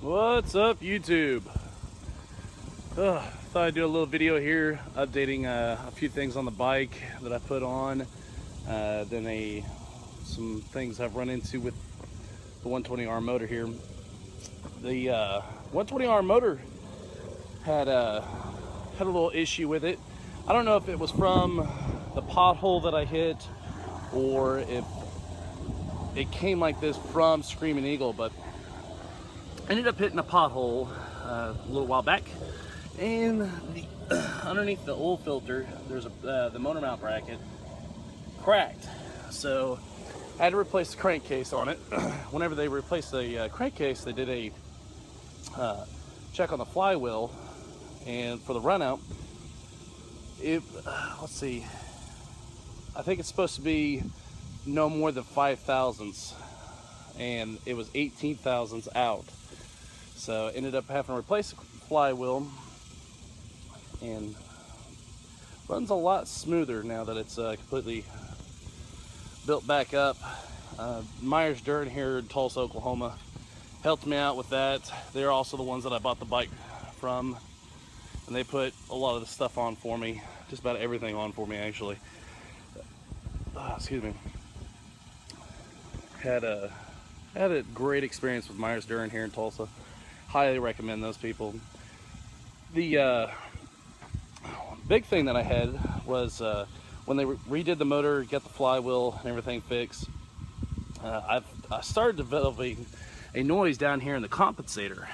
What's up, YouTube? Thought I'd do a little video here updating a few things on the bike that I put on, then some things I've run into with the 120R motor here. The 120R motor had a little issue with it. I don't know if it was from the pothole that I hit or if it came like this from Screamin Eagle, but I ended up hitting a pothole a little while back, and underneath the oil filter there's the motor mount bracket cracked, so I had to replace the crankcase on it. Whenever they replaced the crankcase, they did a check on the flywheel, and for the run out, let's see, I think it's supposed to be no more than 5 thousandths, and it was 18 thousandths out. So ended up having to replace the flywheel, and runs a lot smoother now that it's completely built back up. Myers Durden here in Tulsa, Oklahoma helped me out with that. They're also the ones that I bought the bike from, and they put a lot of the stuff on for me, just about everything on for me actually. Excuse me. Had a great experience with Myers Durden here in Tulsa. Highly recommend those people. The big thing that I had was when they redid the motor, get the flywheel and everything fixed, I started developing a noise down here in the compensator.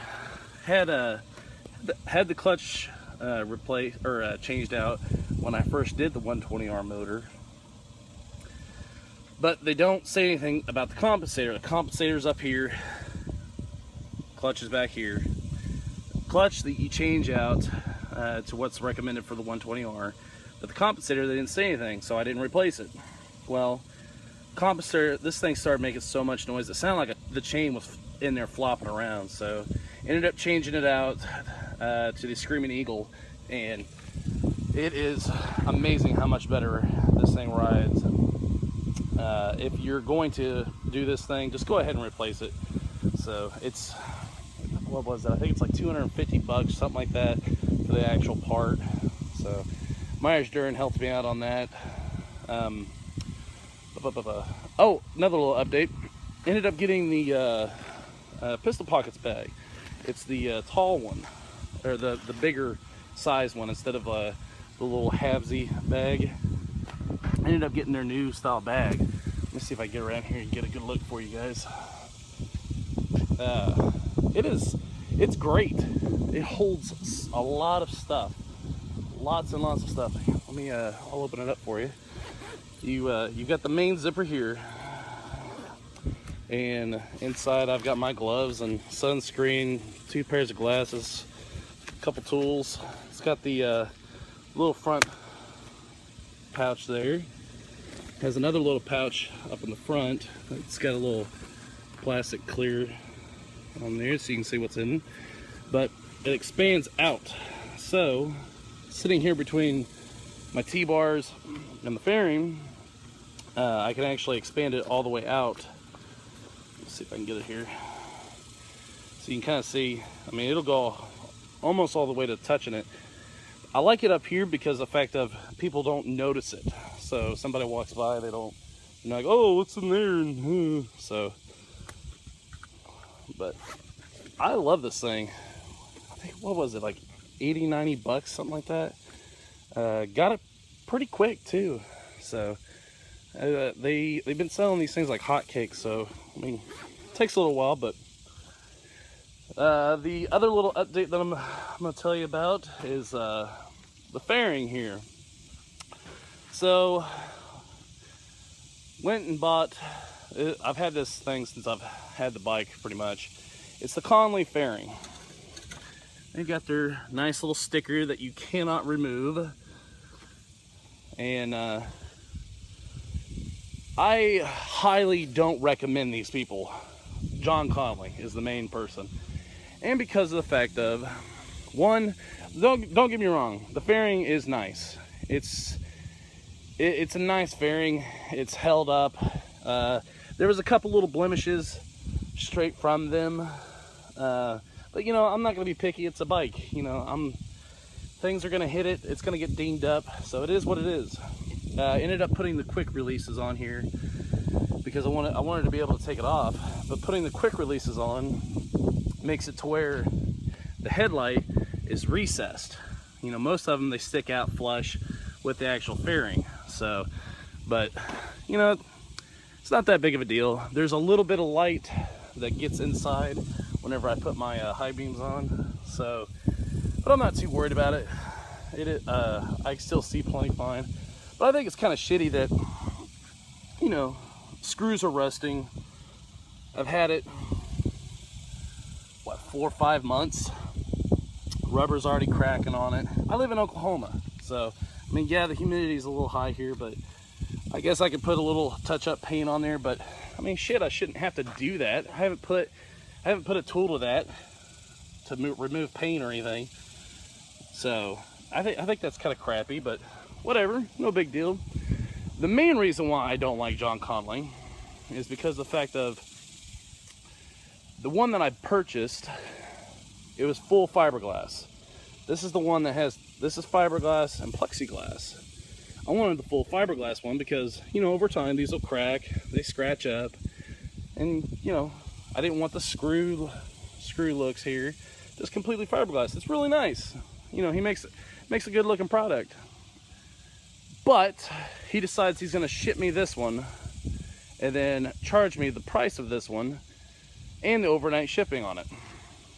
Had the clutch replaced or changed out when I first did the 120R motor, but they don't say anything about the compensator. The compensator's up here, clutch is back here. Clutch that you change out to what's recommended for the 120R, but the compensator, they didn't say anything, so I didn't replace it. Well, compensator, this thing started making so much noise, it sounded like the chain was in there flopping around, so ended up changing it out to the Screamin Eagle, and it is amazing how much better this thing rides. If you're going to do this thing, just go ahead and replace it. So it's, what was that? I think it's like 250 bucks, something like that, for the actual part. So Myers Durden helped me out on that. Oh, another little update. Ended up getting the pistol pockets bag. It's the tall one, or the bigger size one, instead of the little halvesy bag. I ended up getting their new style bag. Let me see if I get around here and get a good look for you guys. It's great. It holds a lot of stuff, lots and lots of stuff. Let me I'll open it up for you. You've got the main zipper here, and inside I've got my gloves and sunscreen, 2 pairs of glasses, a couple tools. It's got the little front pouch there. Has another little pouch up in the front. It's got a little plastic clear on there so you can see what's in it, but it expands out. So sitting here between my T-bars and the fairing, I can actually expand it all the way out. Let's see if I can get it here so you can kind of see. I mean, it'll go almost all the way to touching it. I like it up here because of the fact of people don't notice it. So if somebody walks by, they're like, oh, what's in there? So, but I love this thing. I think, what was it, like 80, 90 bucks, something like that. Got it pretty quick too. So they've been selling these things like hotcakes. So I mean, it takes a little while, but the other little update that I'm gonna tell you about is the fairing here. So went and bought, I've had this thing since I've had the bike pretty much. It's the Conley fairing. They've got their nice little sticker that you cannot remove, and I highly don't recommend these people. John Conley is the main person, and because of the fact of, one, don't get me wrong, the fairing is nice. It's a nice fairing. It's held up. There was a couple little blemishes straight from them. But, you know, I'm not going to be picky. It's a bike. You know, things are going to hit it. It's going to get dinged up. So it is what it is. Ended up putting the quick releases on here because I wanted to be able to take it off. But putting the quick releases on makes it to where the headlight is recessed. You know, most of them, they stick out flush with the actual fairing. So, but, you know, it's not that big of a deal. There's a little bit of light that gets inside whenever I put my high beams on. So, but I'm not too worried about it. I still see plenty fine. But I think it's kind of shitty that, you know, screws are rusting. I've had it, what, 4 or 5 months. Rubber's already cracking on it. I live in Oklahoma, so I mean, yeah, the humidity is a little high here, but I guess I could put a little touch-up paint on there. But I mean, shit, I shouldn't have to do that. I haven't put a tool to that to remove paint or anything. So I think that's kind of crappy, but whatever, no big deal. The main reason why I don't like John Conley is because of the fact of the one that I purchased. It was full fiberglass. This is the one that this is fiberglass and plexiglass. I wanted the full fiberglass one because, you know, over time these will crack, they scratch up, and, you know, I didn't want the screw looks here. Just completely fiberglass. It's really nice. You know, he makes a good looking product. But he decides he's gonna ship me this one and then charge me the price of this one and the overnight shipping on it.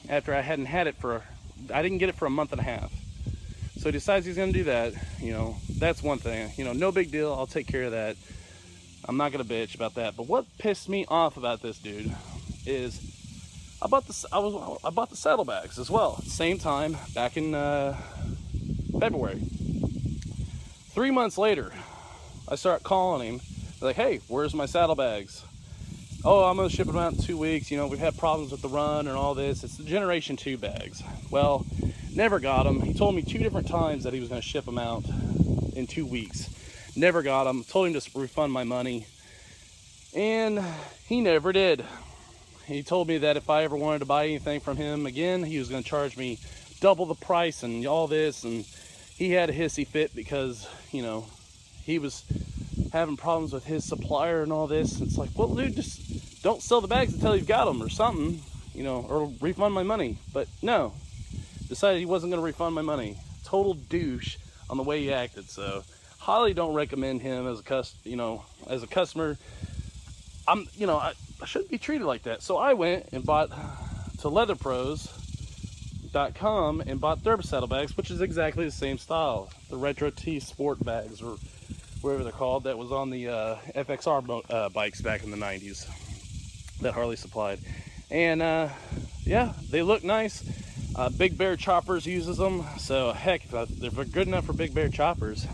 After I hadn't had it I didn't get it for a month and a half. So he decides he's gonna do that. You know, that's one thing. You know, no big deal, I'll take care of that. I'm not gonna bitch about that. But what pissed me off about this dude is I bought the saddlebags as well. Same time, back in February. 3 months later, I start calling him. They're like, hey, where's my saddlebags? Oh, I'm gonna ship them out in 2 weeks. You know, we've had problems with the run and all this. It's the Generation 2 bags. Well, never got them. He told me 2 different times that he was gonna ship them out in 2 weeks. Never got them. Told him to refund my money. And he never did. He told me that if I ever wanted to buy anything from him again, he was gonna charge me double the price and all this. And he had a hissy fit because, you know, he was having problems with his supplier and all this. It's like, well, dude, just don't sell the bags until you've got them or something, you know, or refund my money. But no, decided he wasn't going to refund my money. Total douche on the way he acted. So highly don't recommend him as a customer. I shouldn't be treated like that. So I went and bought to leatherpros.com and bought their saddlebags, which is exactly the same style, the Retro T Sport bags, or whatever they're called, that was on the FXR bikes back in the 90s that Harley supplied. And yeah, they look nice. Big Bear Choppers uses them, so heck, if they're good enough for Big Bear Choppers,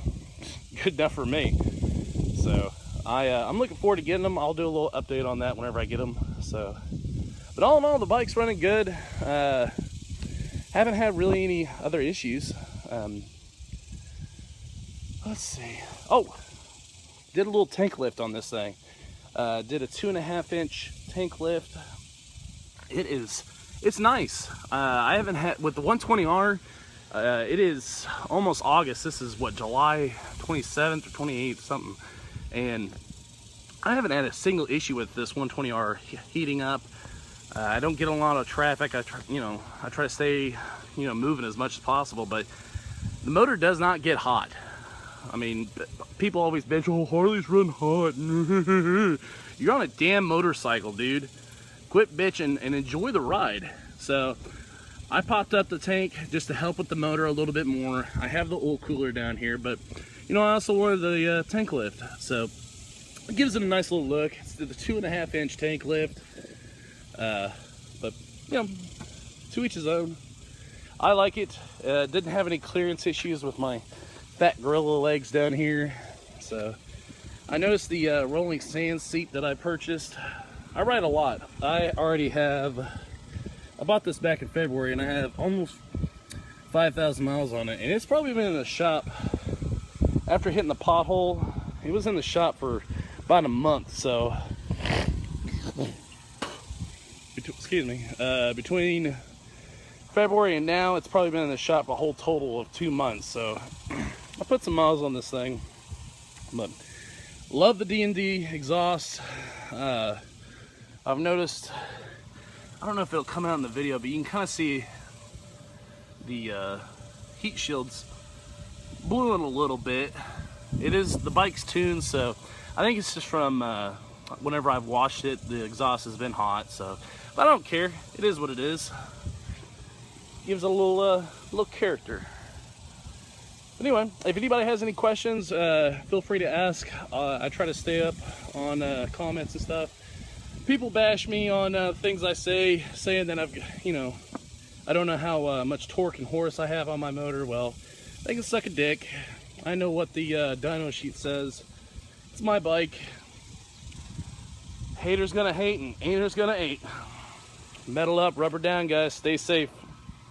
good enough for me. So I'm looking forward to getting them. I'll do a little update on that whenever I get them. So, but all in all, the bike's running good. Haven't had really any other issues. Let's see. Oh, did a little tank lift on this thing. Did a 2.5-inch tank lift. It's nice. I haven't had, with the 120R, it is almost August. This is what, July 27th or 28th, something. And I haven't had a single issue with this 120R heating up. I don't get a lot of traffic. I try to stay, moving as much as possible, but the motor does not get hot. I mean, people always bitch, oh, Harleys run hot. You're on a damn motorcycle, dude. Quit bitching and enjoy the ride. So I popped up the tank just to help with the motor a little bit more. I have the oil cooler down here, but I also wanted the tank lift. So it gives it a nice little look. It's the 2.5-inch tank lift. But to each his own. I like it. Didn't have any clearance issues with my fat gorilla legs down here. So I noticed the rolling sand seat that I purchased. I ride a lot. I bought this back in February and I have almost 5,000 miles on it, and it's probably been in the shop after hitting the pothole. It was in the shop for about a month. So between February, and now it's probably been in the shop a whole total of 2 months. So I put some miles on this thing, but love the D&D exhaust. I've noticed, I don't know if it'll come out in the video, but you can kind of see the heat shields bluing a little bit. It is, the bike's tuned, so I think it's just from whenever I've washed it, the exhaust has been hot. So, but I don't care. It is what it is. Gives it a little character. Anyway, if anybody has any questions, feel free to ask. I try to stay up on comments and stuff. People bash me on things I say, saying that I don't know how much torque and horse I have on my motor. Well, they can suck a dick. I know what the dyno sheet says. It's my bike. Haters gonna hate and haters gonna hate. Metal up, rubber down, guys. Stay safe.